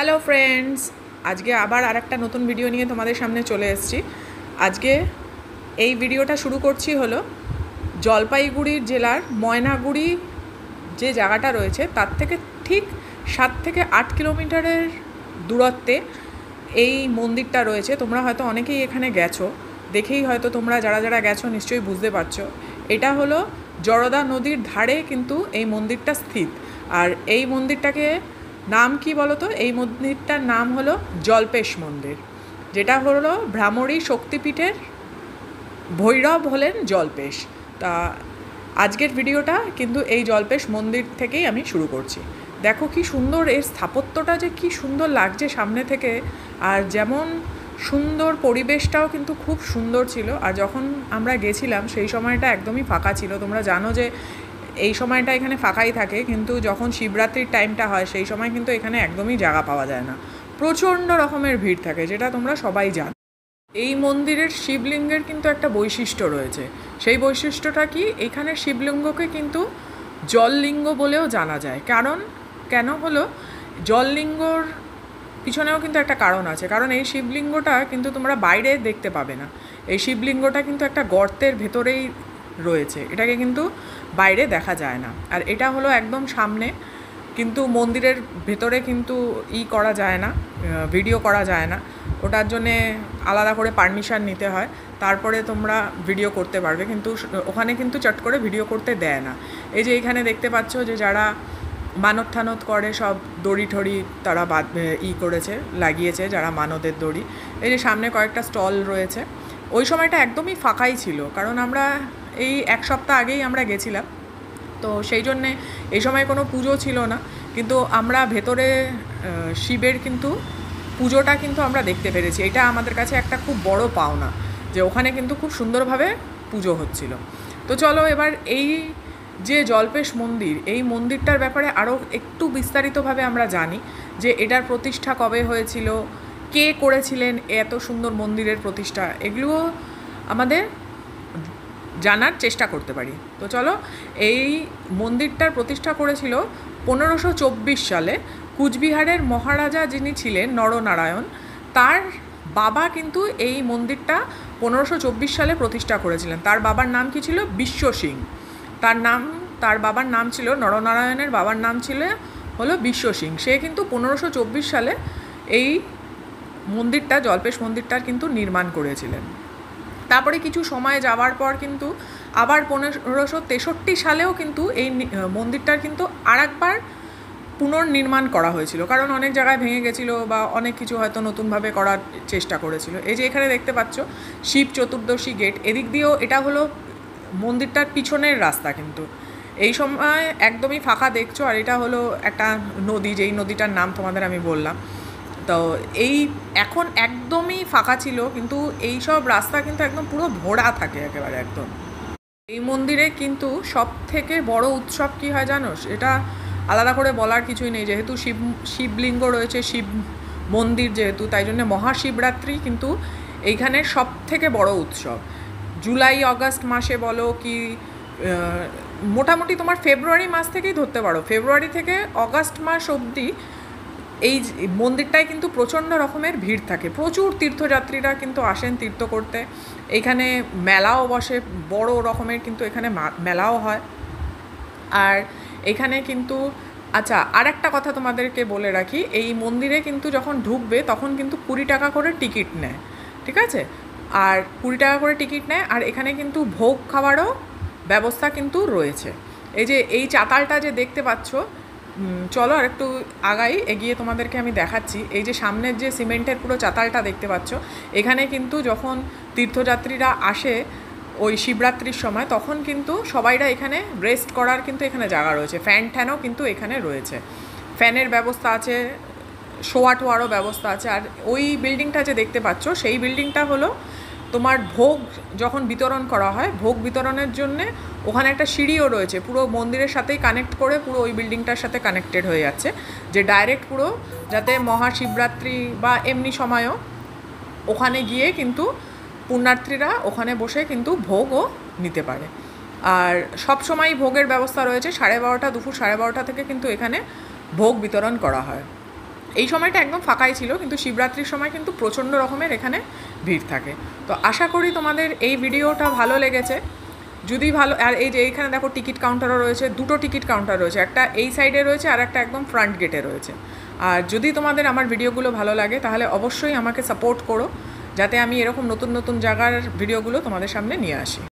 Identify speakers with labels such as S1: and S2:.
S1: Hello friends, আজকে আবার আরেকটা নতুন ভিডিও নিয়ে তোমাদের সামনে চলে এসেছি। আজকে এই ভিডিওটা শুরু করছি হলো জলপাইগুড়ি জেলার ময়নাগুড়ি যে জায়গাটা রয়েছে তার থেকে ঠিক 7 থেকে 8 কিলোমিটারের দূরত্বে এই মন্দিরটা রয়েছে। তোমরা হয়তো অনেকেই এখানে গেছো, দেখেই হয়তো তোমরা যারা যারা গেছো নিশ্চয়ই বুঝতে পারছো। এটা হলো জরদা নদীর ধারে কিন্তু এই মন্দিরটা স্থিত। আর এই মন্দিরটাকে নাম কি বলো তো? এই মন্দিরটার নাম হলো জল্পেশ মন্দির, যেটা হলো ভ্রামরী শক্তিপীঠের ভৈরব হলেন জল্পেশ। তা আজকের ভিডিওটা কিন্তু এই জল্পেশ মন্দির থেকেই আমি শুরু করছি। দেখো কি সুন্দর এর স্থাপত্যটা, যে কি সুন্দর লাগছে সামনে থেকে। আর যেমন সুন্দর পরিবেশটাও কিন্তু খুব সুন্দর ছিল। আর যখন আমরা গেছিলাম সেই সময়টা একদমই ফাঁকা ছিল। তোমরা জানো যে এই সময়টা এখানে ফাঁকাই থাকে, কিন্তু যখন শিবরাত্রির টাইমটা হয় সেই সময় কিন্তু এখানে একদমই জায়গা পাওয়া যায় না, প্রচণ্ড রকমের ভিড় থাকে, যেটা তোমরা সবাই জানো। এই মন্দিরের শিবলিঙ্গের কিন্তু একটা বৈশিষ্ট্য রয়েছে। সেই বৈশিষ্ট্যটা কি? এখানে শিবলিঙ্গকে কিন্তু জললিঙ্গ বলেও জানা যায়। কেন হলো জললিঙ্গর পিছনেও কিন্তু একটা কারণ আছে। কারণ এই শিবলিঙ্গটা কিন্তু তোমরা বাইরে দেখতে পাবে না। এই শিবলিঙ্গটা কিন্তু একটা গর্তের ভেতরেই রয়েছে, এটাকে কিন্তু বাইরে দেখা যায় না। আর এটা হলো একদম সামনে, কিন্তু মন্দিরের ভেতরে কিন্তু করা যায় না, ভিডিও করা যায় না। ওটার জন্যে আলাদা করে পারমিশন নিতে হয়, তারপরে তোমরা ভিডিও করতে পারবে। কিন্তু ওখানে কিন্তু চট করে ভিডিও করতে দেয় না। এই যে এখানে দেখতে পাচ্ছ যে যারা মানত ঠানত করে, সব দড়ি ঠড়ি তারা করেছে, লাগিয়েছে যারা মানতের দড়ি। এই যে সামনে কয়েকটা স্টল রয়েছে। ওই সময়টা একদমই ফাঁকাই ছিল, কারণ আমরা এই 1 সপ্তাহ আগেই আমরা গেছিলাম, তো সেই জন্যে এই সময় কোনো পুজো ছিল না। কিন্তু আমরা ভেতরে শিবের কিন্তু পুজোটা কিন্তু আমরা দেখতে পেরেছি। এটা আমাদের কাছে একটা খুব বড় পাওনা, যে ওখানে কিন্তু খুব সুন্দরভাবে পুজো হচ্ছিল। তো চলো এবার এই যে জল্পেশ মন্দির, এই মন্দিরটার ব্যাপারে আরও একটু বিস্তারিতভাবে আমরা জানি, যে এটার প্রতিষ্ঠা কবে হয়েছিল, কে করেছিলেন এত সুন্দর মন্দিরের প্রতিষ্ঠা, এগুলো আমাদের জানার চেষ্টা করতে পারি। তো চলো, এই মন্দিরটার প্রতিষ্ঠা করেছিল 1524 সালে কুচবিহারের মহারাজা যিনি ছিলেন নরনারায়ণ, তার বাবা কিন্তু এই মন্দিরটা 1524 সালে প্রতিষ্ঠা করেছিলেন। তার বাবার নাম কি ছিল? বিশ্ব সিং। তার বাবার নাম ছিল, নরনারায়ণের বাবার নাম ছিল হলো বিশ্ব সিং। সে কিন্তু 1524 সালে এই মন্দিরটা, জল্পেশ মন্দিরটার কিন্তু নির্মাণ করেছিলেন। তারপরে কিছু সময় যাওয়ার পর কিন্তু আবার 1563 সালেও কিন্তু এই মন্দিরটার কিন্তু আরেকবার পুনর্নির্মাণ করা হয়েছিল, কারণ অনেক জায়গায় ভেঙে গেছিলো বা অনেক কিছু হয়তো নতুনভাবে করার চেষ্টা করেছিল। এই যে এখানে দেখতে পাচ্ছ শিব চতুর্দশী গেট, এদিক দিয়েও এটা হলো মন্দিরটার পিছনের রাস্তা। কিন্তু এই সময় একদমই ফাঁকা দেখছো। আর এটা হলো একটা নদী, যেই নদীটার নাম তোমাদের আমি বললাম। তো এই এখন একদমই ফাঁকা ছিল, কিন্তু এই সব রাস্তা কিন্তু একদম পুরো ভরা থাকে একেবারে একদম। এই মন্দিরে কিন্তু সব থেকে বড় উৎসব কি হয় জানো? এটা আলাদা করে বলার কিছুই নেই, যেহেতু শিবলিঙ্গ রয়েছে, শিব মন্দির যেহেতু, তাই জন্য মহাশিবরাত্রি কিন্তু এইখানে সব থেকে বড় উৎসব। জুলাই আগস্ট মাসে বলো কি, মোটামুটি তোমার ফেব্রুয়ারি মাস থেকেই ধরতে পারো, ফেব্রুয়ারি থেকে আগস্ট মাস অবধি এই মন্দিরটায় কিন্তু প্রচণ্ড রকমের ভিড় থাকে। প্রচুর তীর্থযাত্রীরা কিন্তু আসেন তীর্থ করতে। এইখানে মেলাও বসে, বড় রকমের কিন্তু এখানে মেলাও হয়। আর এখানে কিন্তু আচ্ছা, আর একটা কথা তোমাদেরকে বলে রাখি, এই মন্দিরে কিন্তু যখন ঢুকবে তখন কিন্তু 20 টাকা করে টিকিট নেয়, ঠিক আছে? আর 20 টাকা করে টিকিট নেয়। আর এখানে কিন্তু ভোগ খাওয়ারও ব্যবস্থা কিন্তু রয়েছে। এই যে এই চাতালটা যে দেখতে পাচ্ছ, চলো আর একটু এগিয়ে তোমাদেরকে আমি দেখাচ্ছি। এই যে সামনের যে সিমেন্টের পুরো চাতালটা দেখতে পাচ্ছ, এখানে কিন্তু যখন তীর্থযাত্রীরা আসে ওই শিবরাত্রির সময়, তখন কিন্তু সবাইরা এখানে রেস্ট করার কিন্তু এখানে জায়গা রয়েছে। ফ্যান ট্যানও কিন্তু এখানে রয়েছে, ফ্যানের ব্যবস্থা আছে, শোয়া টোয়ারও ব্যবস্থা আছে। আর ওই বিল্ডিংটা যে দেখতে পাচ্ছ, সেই বিল্ডিংটা হলো তোমার ভোগ যখন বিতরণ করা হয়, ভোগ বিতরণের জন্যে ওখানে একটা সিঁড়িও রয়েছে, পুরো মন্দিরের সাথেই কানেক্ট করে, পুরো ওই বিল্ডিংটার সাথে কানেক্টেড হয়ে যাচ্ছে, যে ডাইরেক্ট পুরো যাতে মহাশিবরাত্রি বা এমনি সময়ও ওখানে গিয়ে কিন্তু পুণ্যার্থীরা ওখানে বসে কিন্তু ভোগও নিতে পারে। আর সব সময়ই ভোগের ব্যবস্থা রয়েছে। 12:30 দুপুর 12:30 থেকে কিন্তু এখানে ভোগ বিতরণ করা হয়। এই সময়টা একদম ফাঁকাই ছিল, কিন্তু শিবরাত্রির সময় কিন্তু প্রচণ্ড রকমের এখানে ভিড় থাকে। তো আশা করি তোমাদের এই ভিডিওটা ভালো লেগেছে। যদি ভালো, আর এই যে এইখানে দেখো টিকিট কাউন্টারও রয়েছে, দুটো টিকিট কাউন্টার রয়েছে, একটা এই সাইডে রয়েছে আর একটা একদম ফ্রন্ট গেটে রয়েছে। আর যদি তোমাদের আমার ভিডিওগুলো ভালো লাগে তাহলে অবশ্যই আমাকে সাপোর্ট করো, যাতে আমি এরকম নতুন নতুন জায়গার ভিডিওগুলো তোমাদের সামনে নিয়ে আসি।